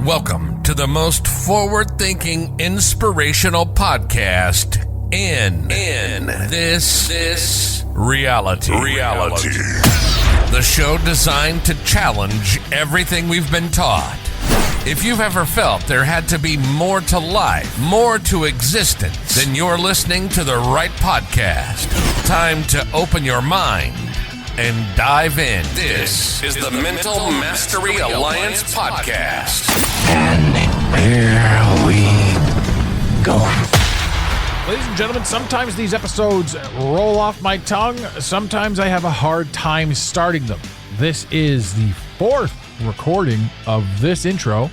Welcome to the most forward-thinking, inspirational podcast in this reality. The show designed to challenge everything we've been taught. If you've ever felt there had to be more to life, more to existence, then you're listening to the right podcast. Time to open your mind and dive in. This is the Mental Mastery Alliance podcast. And here we go. Ladies and gentlemen, sometimes these episodes roll off my tongue. Sometimes I have a hard time starting them. This is the fourth recording of this intro.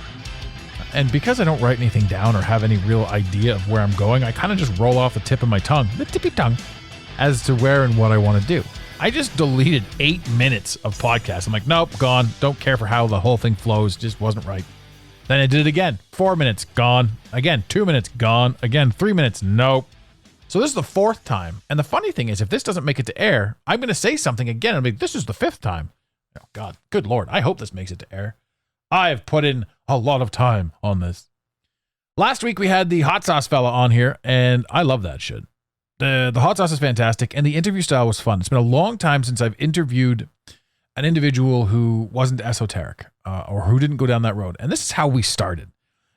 And because I don't write anything down or have any real idea of where I'm going, I kind of just roll off the tip of my tongue, the tippy tongue, as to where and what I want to do. I just deleted 8 minutes of podcast. I'm like, nope, gone. Don't care for how the whole thing flows. Just wasn't right. Then I did it again. 4 minutes, gone. Again, 2 minutes, gone. Again, 3 minutes, nope. So this is the fourth time. And the funny thing is, if this doesn't make it to air, I'm going to say something again. I'm like, this is the fifth time. Oh, God, good Lord. I hope this makes it to air. I have put in a lot of time on this. Last week, we had the hot sauce fella on here, and I love that shit. The hot sauce is fantastic, and the interview style was fun. It's been a long time since I've interviewed an individual who wasn't esoteric or who didn't go down that road. And this is how we started.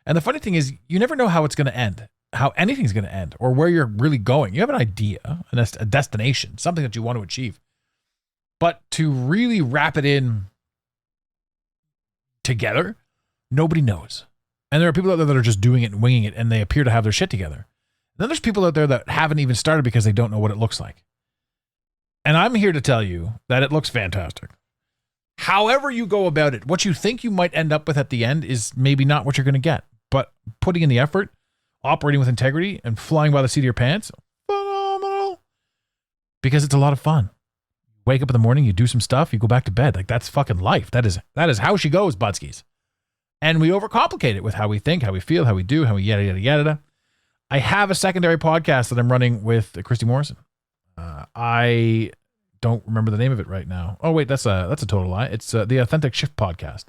And the funny thing is, you never know how it's going to end, how anything's going to end, or where you're really going. You have an idea, a destination, something that you want to achieve. But to really wrap it in together, nobody knows. And there are people out there that are just doing it and winging it, and they appear to have their shit together. Then there's people out there that haven't even started because they don't know what it looks like. And I'm here to tell you that it looks fantastic. However you go about it, what you think you might end up with at the end is maybe not what you're going to get. But putting in the effort, operating with integrity, and flying by the seat of your pants, phenomenal. Because it's a lot of fun. Wake up in the morning, you do some stuff, you go back to bed. Like, that's fucking life. That is how she goes, Budskis. And we overcomplicate it with how we think, how we feel, how we do, how we yada, yada, yada. I have a secondary podcast that I'm running with Christy Morrison. I don't remember the name of it right now. Oh, wait, that's a total lie. It's the Authentic Shift Podcast.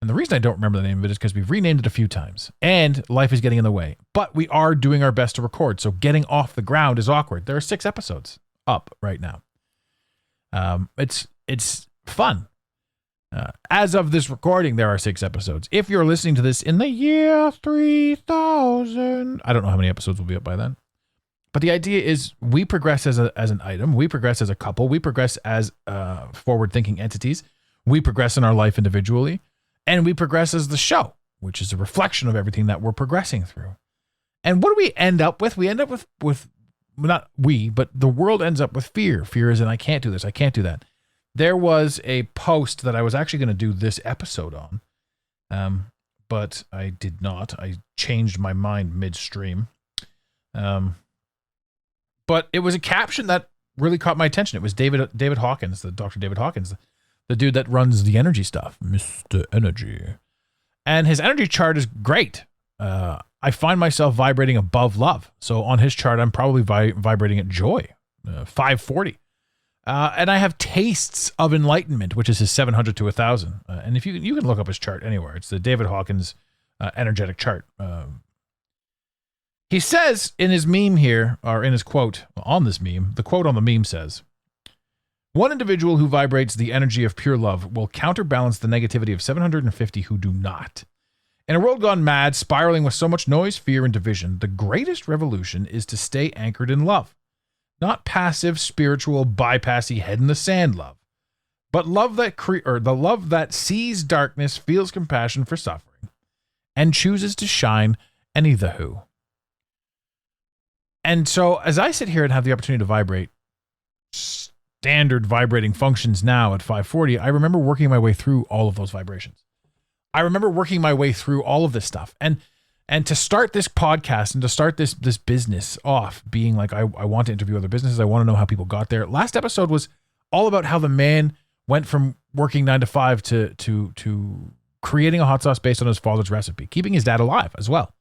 And the reason I don't remember the name of it is because we've renamed it a few times and life is getting in the way. But we are doing our best to record. So getting off the ground is awkward. There are 6 episodes up right now. It's fun. As of this recording, there are 6 episodes. If you're listening to this in the year 3000, I don't know how many episodes will be up by then. But the idea is we progress as an item. We progress as a couple. We progress as forward-thinking entities. We progress in our life individually. And we progress as the show, which is a reflection of everything that we're progressing through. And what do we end up with? We end up with not we, but the world ends up with fear. Fear is in, I can't do this. I can't do that. There was a post that I was actually going to do this episode on, but I did not. I changed my mind midstream. But it was a caption that really caught my attention. It was David Hawkins, the Dr. David Hawkins, the dude that runs the energy stuff, Mr. Energy. And his energy chart is great. I find myself vibrating above love. So on his chart, I'm probably vibrating at joy, 540. And I have tastes of enlightenment, which is his 700 to 1,000. And if you can look up his chart anywhere, it's the David Hawkins energetic chart. He says in his meme here, or in his quote on this meme, the quote on the meme says, "One individual who vibrates the energy of pure love will counterbalance the negativity of 750 who do not. In a world gone mad, spiraling with so much noise, fear, and division, the greatest revolution is to stay anchored in love. Not passive, spiritual, bypassy, head in the sand love, but love that the love that sees darkness, feels compassion for suffering, and chooses to shine any the who." And so, as I sit here and have the opportunity to vibrate standard vibrating functions now at 540, I remember working my way through all of those vibrations. I remember working my way through all of this stuff, and to start this podcast and to start this business off being like, I want to interview other businesses. I want to know how people got there. Last episode was all about how the man went from working 9 to 5 to creating a hot sauce based on his father's recipe, keeping his dad alive as well.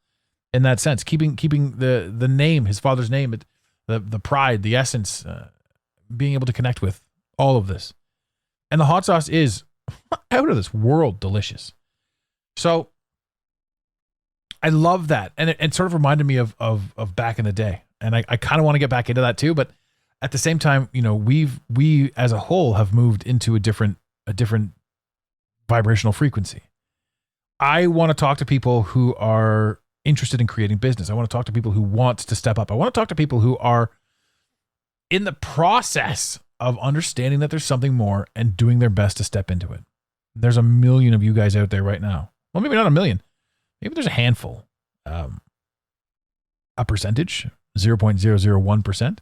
In that sense, keeping the name, his father's name, the pride, the essence, being able to connect with all of this. And the hot sauce is out of this world delicious. So I love that. And it sort of reminded me of back in the day. And I kind of want to get back into that too. But at the same time, you know, we as a whole have moved into a different vibrational frequency. I want to talk to people who are interested in creating business. I want to talk to people who want to step up. I want to talk to people who are in the process of understanding that there's something more and doing their best to step into it. There's a million of you guys out there right now. Well, maybe not a million. Maybe there's a handful. A percentage, 0.001%.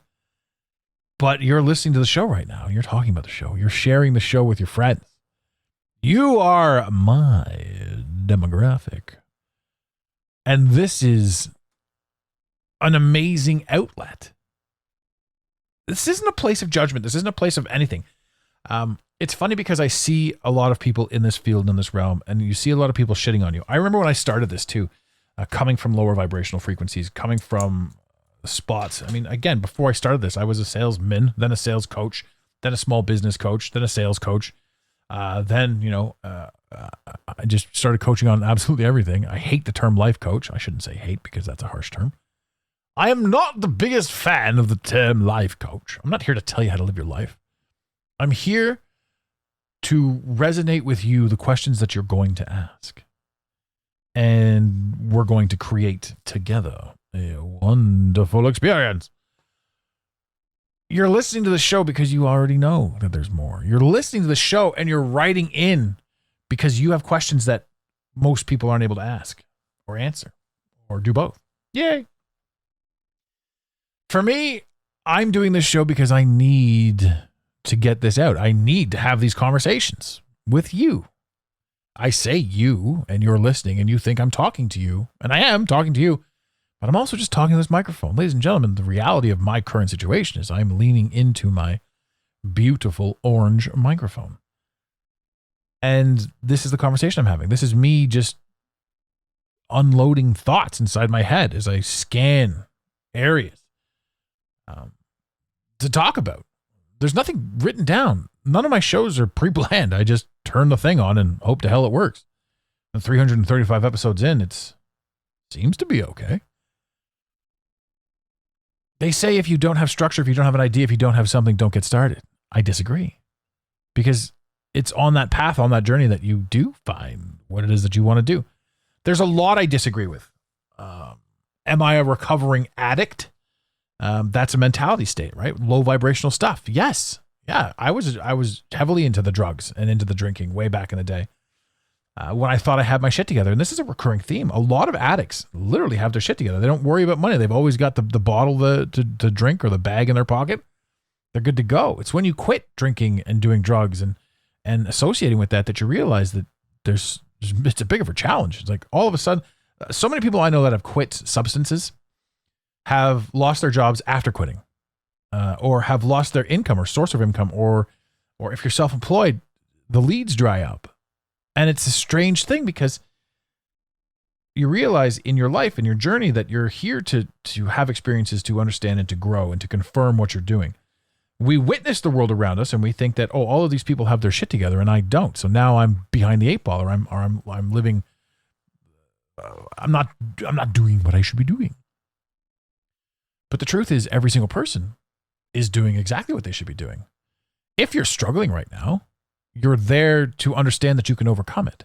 But you're listening to the show right now. You're talking about the show. You're sharing the show with your friends. You are my demographic. And this is an amazing outlet. This isn't a place of judgment. This isn't a place of anything. It's funny because I see a lot of people in this field and in this realm, and you see a lot of people shitting on you. I remember when I started this too, coming from lower vibrational frequencies, coming from spots. I mean, again, before I started this, I was a salesman, then a sales coach, then a small business coach, then a sales coach. Then, you know, I just started coaching on absolutely everything. I hate the term life coach. I shouldn't say hate because that's a harsh term. I am not the biggest fan of the term life coach. I'm not here to tell you how to live your life. I'm here to resonate with you the questions that you're going to ask. And we're going to create together a wonderful experience. You're listening to the show because you already know that there's more. You're listening to the show and you're writing in because you have questions that most people aren't able to ask or answer or do both. Yay. For me, I'm doing this show because I need to get this out. I need to have these conversations with you. I say you and you're listening and you think I'm talking to you, and I am talking to you, but I'm also just talking to this microphone. Ladies and gentlemen, the reality of my current situation is I'm leaning into my beautiful orange microphone. And this is the conversation I'm having. This is me just unloading thoughts inside my head as I scan areas to talk about. There's nothing written down. None of my shows are pre-planned. I just turn the thing on and hope to hell it works. And 335 episodes in, it seems to be okay. They say if you don't have structure, if you don't have an idea, if you don't have something, don't get started. I disagree. Because it's on that path, on that journey that you do find what it is that you want to do. There's a lot I disagree with. Am I a recovering addict? That's a mentality state, right? Low vibrational stuff. Yes. Yeah. I was heavily into the drugs and into the drinking way back in the day. When I thought I had my shit together. And this is a recurring theme. A lot of addicts literally have their shit together. They don't worry about money. They've always got the bottle to drink or the bag in their pocket. They're good to go. It's when you quit drinking and doing drugs and associating with that you realize that it's a bigger of a challenge. It's like all of a sudden, so many people I know that have quit substances have lost their jobs after quitting, or have lost their income or source of income, or if you're self-employed, the leads dry up. And it's a strange thing because you realize in your life, in your journey, that you're here to have experiences, to understand and to grow and to confirm what you're doing. We witness the world around us and we think that, oh, all of these people have their shit together and I don't. So now I'm behind the eight ball, or I'm living, I'm not doing what I should be doing. But the truth is every single person is doing exactly what they should be doing. If you're struggling right now, you're there to understand that you can overcome it.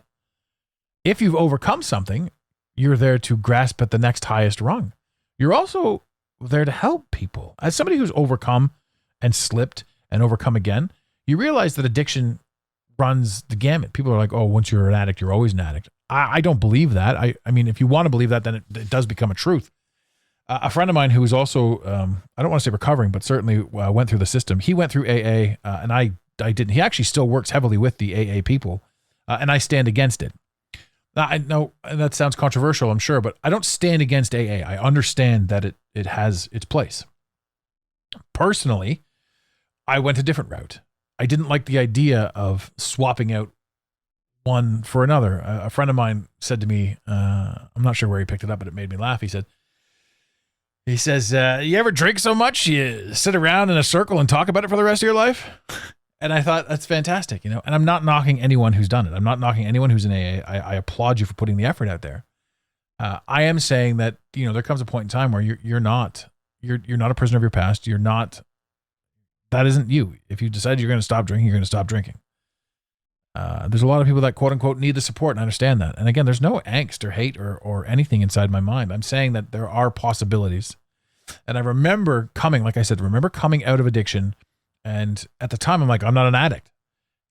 If you've overcome something, you're there to grasp at the next highest rung. You're also there to help people. As somebody who's overcome and slipped and overcome again, you realize that addiction runs the gamut. People are like, oh, once you're an addict, you're always an addict. I don't believe that. I mean, if you want to believe that, then it does become a truth. A friend of mine who was also, I don't want to say recovering, but certainly went through the system. He went through AA, and I didn't. He actually still works heavily with the AA people, and I stand against it. Now, I know that sounds controversial, I'm sure, but I don't stand against AA. I understand that it has its place. Personally, I went a different route. I didn't like the idea of swapping out one for another. A friend of mine said to me, I'm not sure where he picked it up, but it made me laugh. He says, you ever drink so much you sit around in a circle and talk about it for the rest of your life? And I thought, that's fantastic, and I'm not knocking anyone who's done it. I'm not knocking anyone who's in AA. I applaud you for putting the effort out there. I am saying that, there comes a point in time where you're not a prisoner of your past. That isn't you. If you decide you're going to stop drinking, you're going to stop drinking. There's a lot of people that quote unquote need the support, and I understand that. And again, there's no angst or hate or anything inside my mind. I'm saying that there are possibilities. And I remember coming out of addiction. And at the time I'm like, I'm not an addict.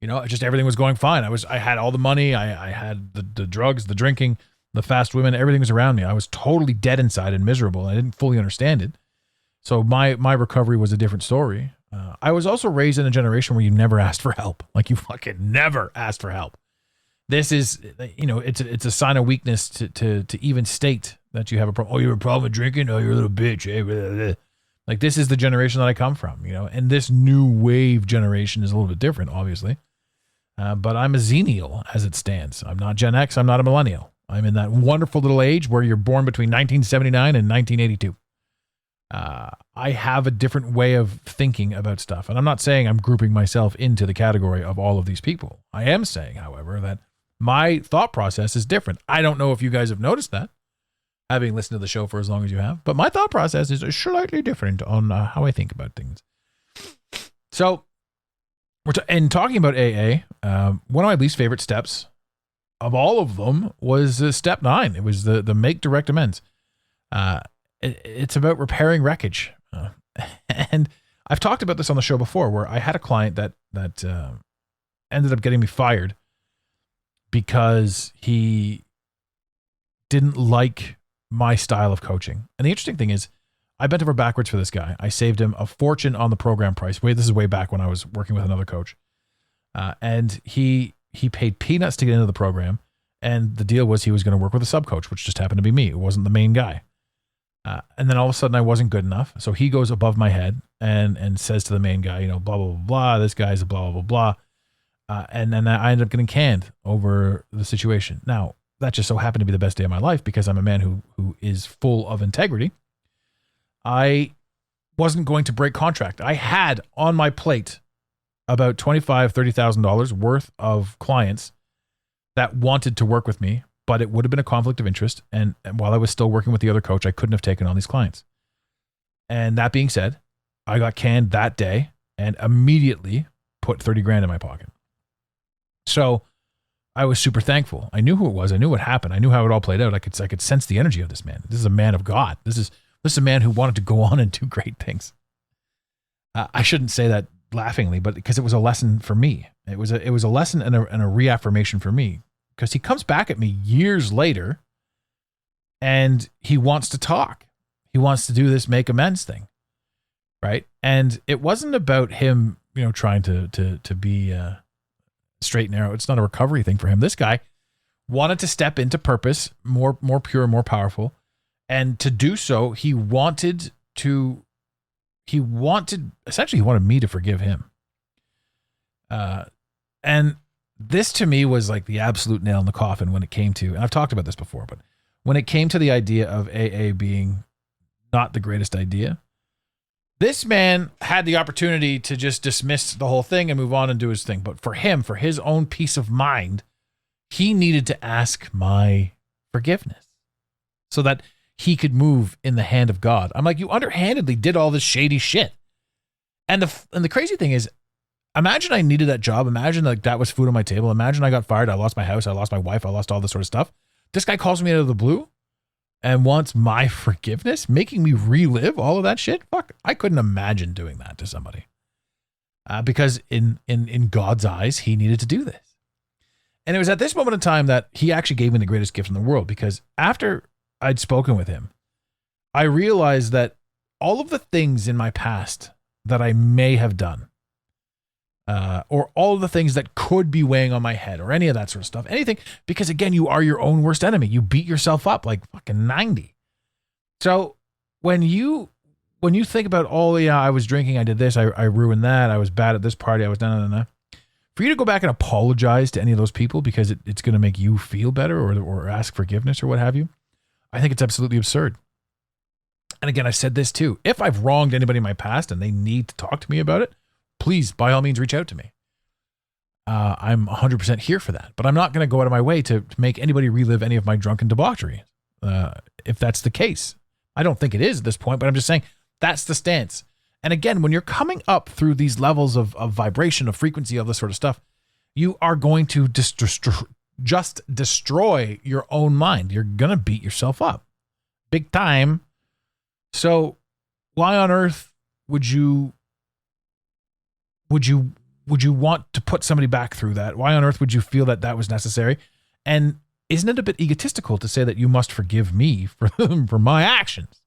Just everything was going fine. I had all the money. I had the drugs, the drinking, the fast women, everything was around me. I was totally dead inside and miserable. I didn't fully understand it. So my recovery was a different story. I was also raised in a generation where you never asked for help. Like, you fucking never asked for help. This is, it's a sign of weakness to even state that you have a problem. Oh, you have a problem with drinking? Oh, you're a little bitch. Eh? Blah, blah, blah. Like, this is the generation that I come from, and this new wave generation is a little bit different, obviously. But I'm a Xennial as it stands. I'm not Gen X. I'm not a millennial. I'm in that wonderful little age where you're born between 1979 and 1982. I have a different way of thinking about stuff. And I'm not saying I'm grouping myself into the category of all of these people. I am saying, however, that my thought process is different. I don't know if you guys have noticed that, having listened to the show for as long as you have, but my thought process is slightly different on how I think about things. So, and talking about AA, one of my least favorite steps of all of them was step 9. It was the make direct amends. It's about repairing wreckage. And I've talked about this on the show before, where I had a client that ended up getting me fired because he didn't like my style of coaching. And the interesting thing is, I bent over backwards for this guy. I saved him a fortune on the program price. This is way back when I was working with another coach. And he paid peanuts to get into the program. And the deal was he was going to work with a sub coach, which just happened to be me. It wasn't the main guy. And then all of a sudden I wasn't good enough. So he goes above my head and says to the main guy, blah, blah, blah, blah. This guy's a blah, blah, blah, blah. And then I ended up getting canned over the situation. Now, that just so happened to be the best day of my life because I'm a man who is full of integrity. I wasn't going to break contract. I had on my plate about $25,000, $30,000 worth of clients that wanted to work with me, but it would have been a conflict of interest. And while I was still working with the other coach, I couldn't have taken on these clients. And that being said, I got canned that day and immediately put 30 grand in my pocket. So I was super thankful. I knew who it was. I knew what happened. I knew how it all played out. I could sense the energy of this man. This is a man of God. This is a man who wanted to go on and do great things. I shouldn't say that laughingly, but because it was a lesson for me. It was a lesson and a reaffirmation for me, because he comes back at me years later and he wants to talk. He wants to do this make amends thing. Right. And it wasn't about him, trying to be straight and narrow. It's not a recovery thing for him. This guy wanted to step into purpose, more pure, more powerful. And to do so, he wanted me to forgive him. And this to me was like the absolute nail in the coffin when it came to, and I've talked about this before, but when it came to the idea of AA being not the greatest idea, this man had the opportunity to just dismiss the whole thing and move on and do his thing. But for him, for his own peace of mind, he needed to ask my forgiveness so that he could move in the hand of God. I'm like, you underhandedly did all this shady shit. And the crazy thing is, imagine I needed that job. Imagine like that was food on my table. Imagine I got fired. I lost my house. I lost my wife. I lost all this sort of stuff. This guy calls me out of the blue and wants my forgiveness, making me relive all of that shit. Fuck, I couldn't imagine doing that to somebody. Because in God's eyes, he needed to do this. And it was at this moment in time that he actually gave me the greatest gift in the world, because after I'd spoken with him, I realized that all of the things in my past that I may have done, or all of the things that could be weighing on my head, or any of that sort of stuff, anything, because again, you are your own worst enemy. You beat yourself up like fucking 90. So when you think about, oh yeah, I was drinking, I did this, I ruined that, I was bad at this party, I was done. For you to go back and apologize to any of those people because it's going to make you feel better or ask forgiveness or what have you, I think it's absolutely absurd. And again, I've said this too. If I've wronged anybody in my past and they need to talk to me about it, please, by all means, reach out to me. I'm 100% here for that. But I'm not going to go out of my way to make anybody relive any of my drunken debauchery. if that's the case. I don't think it is at this point, but I'm just saying that's the stance. And again, when you're coming up through these levels of vibration, of frequency, of this sort of stuff, you are going to just destroy your own mind. You're going to beat yourself up big time. So why on earth would you want to put somebody back through that? Why on earth would you feel that that was necessary? And isn't it a bit egotistical to say that you must forgive me for my actions?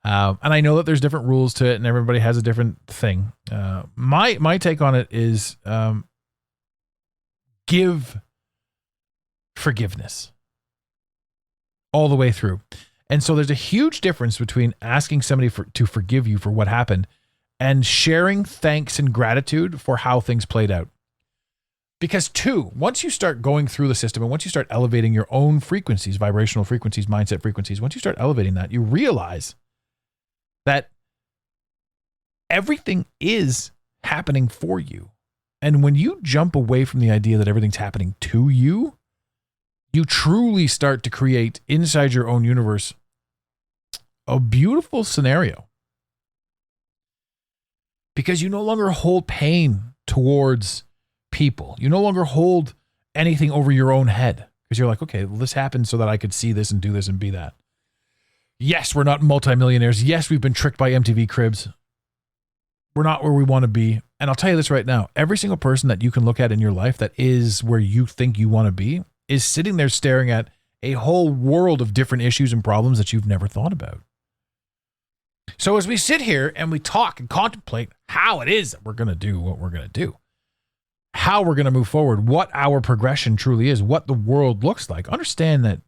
And I know that there's different rules to it and everybody has a different thing. My take on it is give forgiveness all the way through. And so there's a huge difference between asking somebody to forgive you for what happened and sharing thanks and gratitude for how things played out. Because once you start going through the system and once you start elevating your own frequencies, vibrational frequencies, mindset frequencies, once you start elevating that, you realize that everything is happening for you. And when you jump away from the idea that everything's happening to you, you truly start to create inside your own universe a beautiful scenario. Because you no longer hold pain towards people. You no longer hold anything over your own head. Because you're like, okay, well, this happened so that I could see this and do this and be that. Yes, we're not multimillionaires. Yes, we've been tricked by MTV cribs. We're not where we want to be. And I'll tell you this right now. Every single person that you can look at in your life that is where you think you want to be is sitting there staring at a whole world of different issues and problems that you've never thought about. So as we sit here and we talk and contemplate how it is that we're going to do what we're going to do, how we're going to move forward, what our progression truly is, what the world looks like, understand that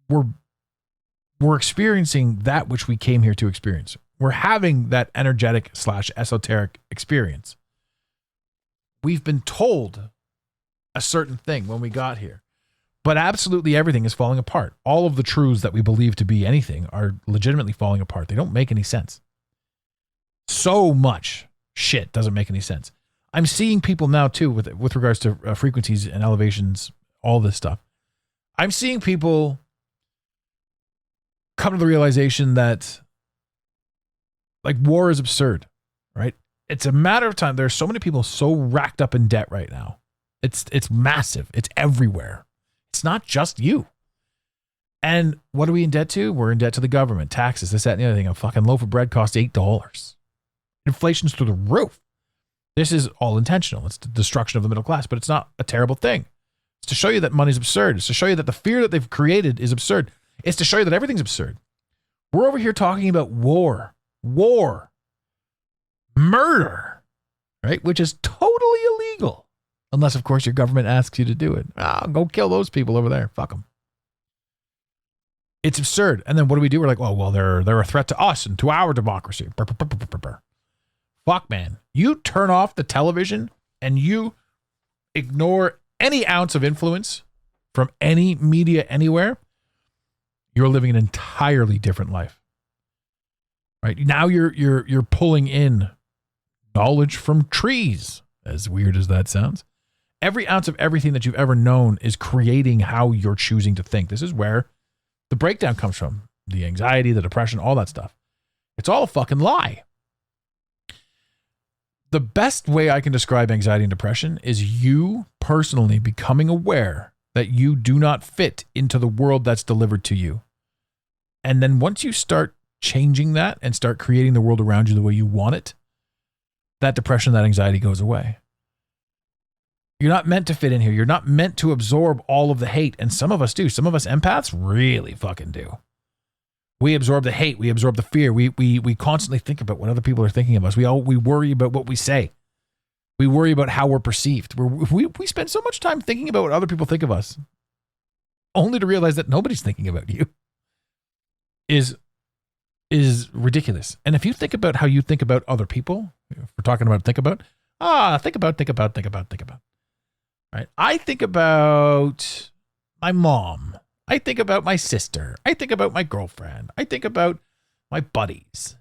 we're experiencing that which we came here to experience. We're having that energetic / esoteric experience. We've been told a certain thing when we got here, but absolutely everything is falling apart. All of the truths that we believe to be anything are legitimately falling apart. They don't make any sense. So much shit doesn't make any sense. I'm seeing people now too with regards to frequencies and elevations, all this stuff. I'm seeing people come to the realization that like war is absurd, right? It's a matter of time. There's so many people so racked up in debt right now. It's massive. It's everywhere. It's not just you. And what are we in debt to? We're in debt to the government, taxes, this, that, and the other thing. A fucking loaf of bread costs $8. Inflation's through the roof. This is all intentional. It's the destruction of the middle class, but it's not a terrible thing. It's to show you that money's absurd. It's to show you that the fear that they've created is absurd. It's to show you that everything's absurd. We're over here talking about war, murder, right? Which is totally illegal. Unless, of course, your government asks you to do it. Go kill those people over there. Fuck them. It's absurd. And then what do? We're like, oh, well, they're a threat to us and to our democracy. Fuck, man. You turn off the television and you ignore any ounce of influence from any media anywhere, you're living an entirely different life. Right? Now you're pulling in knowledge from trees, as weird as that sounds. Every ounce of everything that you've ever known is creating how you're choosing to think. This is where the breakdown comes from. The anxiety, the depression, all that stuff. It's all a fucking lie. The best way I can describe anxiety and depression is you personally becoming aware that you do not fit into the world that's delivered to you. And then once you start changing that and start creating the world around you the way you want it, that depression, that anxiety goes away. You're not meant to fit in here. You're not meant to absorb all of the hate. And some of us do. Some of us empaths really fucking do. We absorb the hate. We absorb the fear. We constantly think about what other people are thinking of us. We worry about what we say. We worry about how we're perceived. We spend so much time thinking about what other people think of us, only to realize that nobody's thinking about you. Is ridiculous. And if you think about how you think about other people, if we're talking about think about. Right? I think about my mom. I think about my sister. I think about my girlfriend. I think about my buddies.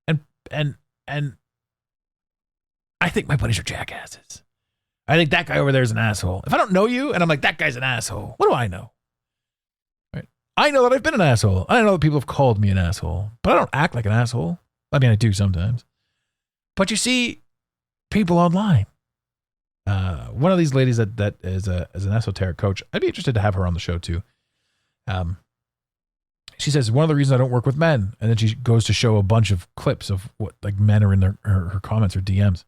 And I think my buddies are jackasses. I think that guy over there is an asshole. If I don't know you and I'm like, that guy's an asshole, what do I know? I know that I've been an asshole. I know that people have called me an asshole, but I don't act like an asshole. I mean, I do sometimes. But you see people online. One of these ladies that is an esoteric coach, I'd be interested to have her on the show too. She says, one of the reasons I don't work with men, and then she goes to show a bunch of clips of what like men are in her comments or DMs.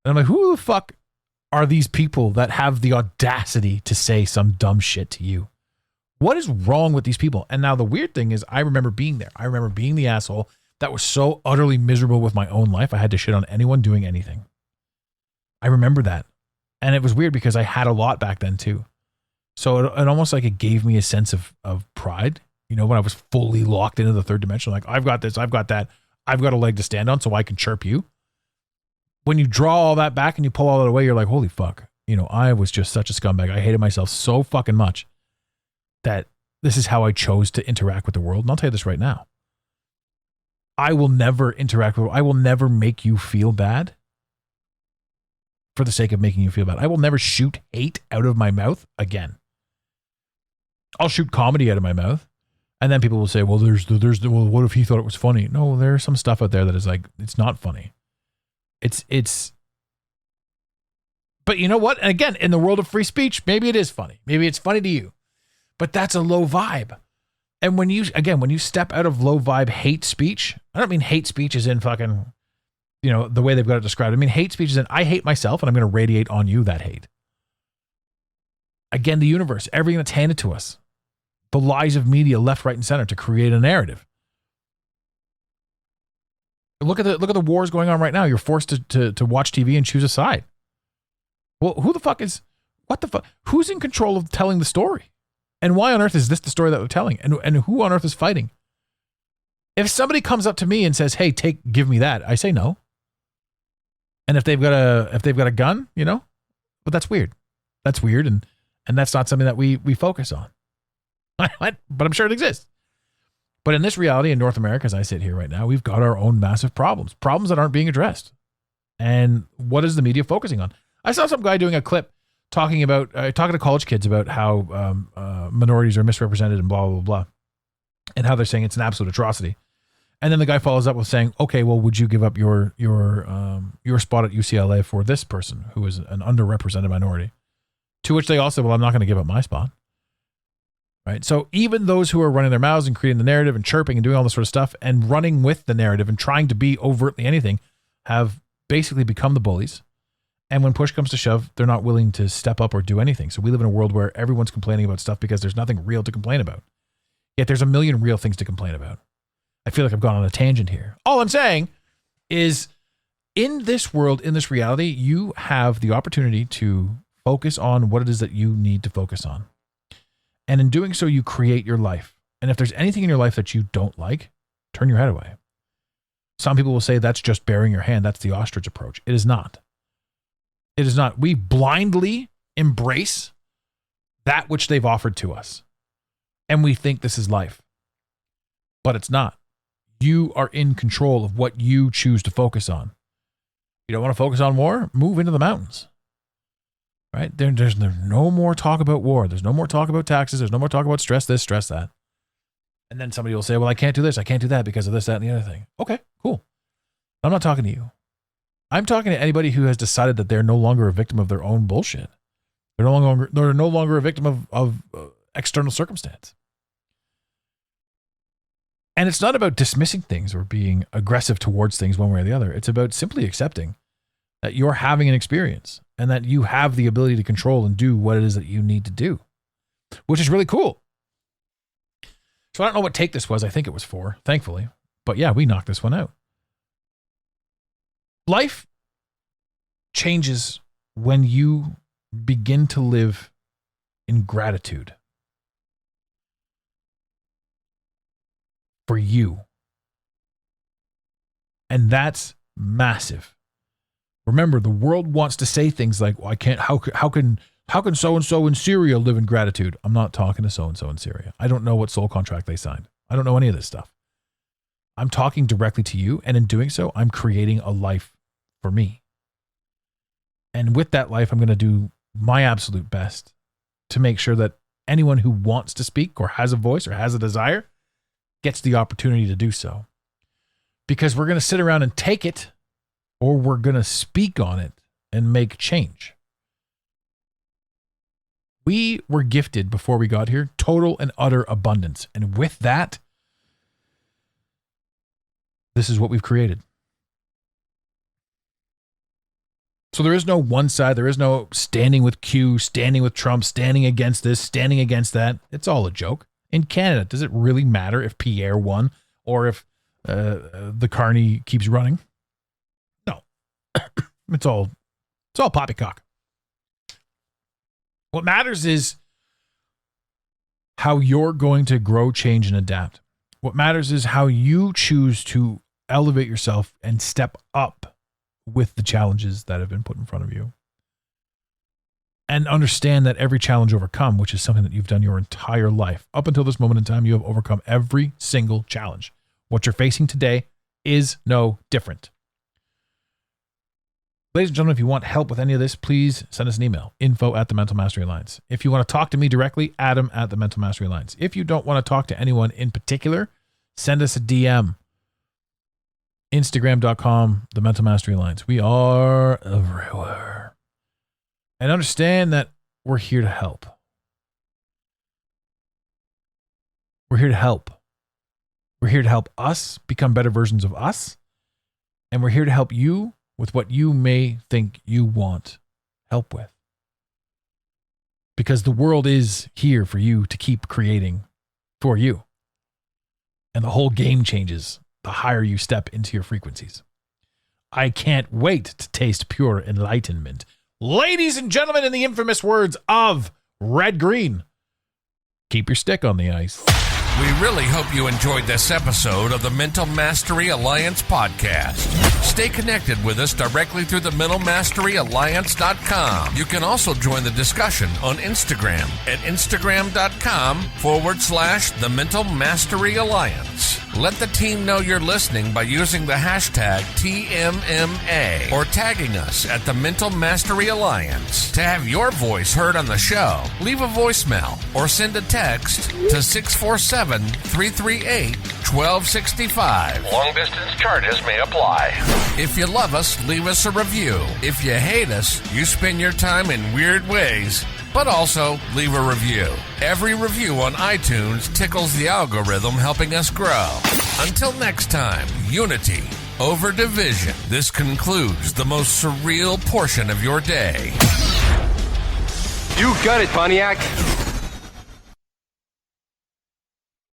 And I'm like, who the fuck are these people that have the audacity to say some dumb shit to you? What is wrong with these people? And now the weird thing is I remember being there. I remember being the asshole that was so utterly miserable with my own life. I had to shit on anyone doing anything. I remember that. And it was weird because I had a lot back then too. So it almost like it gave me a sense of pride. You know, when I was fully locked into the third dimension, like I've got this, I've got that, I've got a leg to stand on so I can chirp you. When you draw all that back and you pull all that away, you're like, holy fuck. You know, I was just such a scumbag. I hated myself so fucking much that this is how I chose to interact with the world. And I'll tell you this right now. I will never interact with, I will never make you feel bad for the sake of making you feel bad. I will never shoot hate out of my mouth again. I'll shoot comedy out of my mouth. And then people will say, well, well, what if he thought it was funny? No, there's some stuff out there that is like, it's not funny. But you know what? And again, in the world of free speech, maybe it is funny. Maybe it's funny to you, but that's a low vibe. And when you step out of low vibe hate speech, I don't mean hate speech as in fucking, you know, the way they've got it described. I mean, hate speech is in I hate myself and I'm going to radiate on you that hate. Again, the universe, everything that's handed to us. The lies of media left, right, and center to create a narrative. Look at the wars going on right now. You're forced to watch TV and choose a side. Well, who's in control of telling the story? And why on earth is this the story that we're telling? And who on earth is fighting? If somebody comes up to me and says, hey, give me that, I say no. And if they've got a gun, you know, but that's weird. That's weird. And that's not something that we focus on. But I'm sure it exists. But in this reality in North America, as I sit here right now, we've got our own massive problems that aren't being addressed. And what is the media focusing on? I saw some guy doing a clip talking to college kids about how minorities are misrepresented and blah, blah, blah, and how they're saying it's an absolute atrocity. And then the guy follows up with saying, okay, well, would you give up your spot at UCLA for this person who is an underrepresented minority? To which they all said, well, I'm not going to give up my spot. Right. So even those who are running their mouths and creating the narrative and chirping and doing all this sort of stuff and running with the narrative and trying to be overtly anything have basically become the bullies. And when push comes to shove, they're not willing to step up or do anything. So we live in a world where everyone's complaining about stuff because there's nothing real to complain about. Yet there's a million real things to complain about. I feel like I've gone on a tangent here. All I'm saying is in this world, in this reality, you have the opportunity to focus on what it is that you need to focus on. And in doing so, you create your life. And if there's anything in your life that you don't like, turn your head away. Some people will say that's just burying your hand. That's the ostrich approach. It is not. It is not. We blindly embrace that which they've offered to us. And we think this is life. But it's not. You are in control of what you choose to focus on. You don't want to focus on war? Move into the mountains. Right? There's no more talk about war. There's no more talk about taxes. There's no more talk about stress this, stress that. And then somebody will say, well, I can't do this. I can't do that because of this, that, and the other thing. Okay, cool. I'm not talking to you. I'm talking to anybody who has decided that they're no longer a victim of their own bullshit. They're no longer a victim of external circumstance. And it's not about dismissing things or being aggressive towards things one way or the other. It's about simply accepting that you're having an experience and that you have the ability to control and do what it is that you need to do, which is really cool. So I don't know what take this was. I think it was 4, thankfully. But yeah, we knocked this one out. Life changes when you begin to live in gratitude for you. And that's massive. Remember, the world wants to say things like, well, I can't, how can so-and-so in Syria live in gratitude? I'm not talking to so-and-so in Syria. I don't know what soul contract they signed. I don't know any of this stuff. I'm talking directly to you. And in doing so, I'm creating a life for me. And with that life, I'm going to do my absolute best to make sure that anyone who wants to speak or has a voice or has a desire gets the opportunity to do so. Because we're going to sit around and take it, or we're going to speak on it and make change. We were gifted before we got here total and utter abundance. And with that, this is what we've created. So there is no one side. There is no standing with Q, standing with Trump, standing against this, standing against that. It's all a joke. In Canada, does it really matter if Pierre won or if the Carney keeps running? No. It's all poppycock. What matters is how you're going to grow, change, and adapt. What matters is how you choose to elevate yourself and step up with the challenges that have been put in front of you. And understand that every challenge overcome, which is something that you've done your entire life. Up until this moment in time, you have overcome every single challenge. What you're facing today is no different. Ladies and gentlemen, if you want help with any of this, please send us an email, info@thementalmasteryalliance. If you want to talk to me directly, Adam@thementalmasteryalliance. If you don't want to talk to anyone in particular, send us a DM. Instagram.com, The Mental Mastery Alliance. We are everywhere. And understand that we're here to help. We're here to help. We're here to help us become better versions of us. And we're here to help you with what you may think you want help with. Because the world is here for you to keep creating for you. And the whole game changes the higher you step into your frequencies. I can't wait to taste pure enlightenment. Ladies and gentlemen, in the infamous words of Red Green, keep your stick on the ice. We really hope you enjoyed this episode of the Mental Mastery Alliance podcast. Stay connected with us directly through the mentalmasteryalliance.com. You can also join the discussion on Instagram at instagram.com/the Mental Mastery Alliance. Let the team know you're listening by using the hashtag TMMA or tagging us at the Mental Mastery Alliance. To have your voice heard on the show, leave a voicemail or send a text to 647-338-1265. Long distance charges may apply. If you love us, leave us a review. If you hate us, you spend your time in weird ways, but also leave a review. Every review on iTunes tickles the algorithm, helping us grow. Until next time, unity over division. This concludes the most surreal portion of your day. You got it, Pontiac.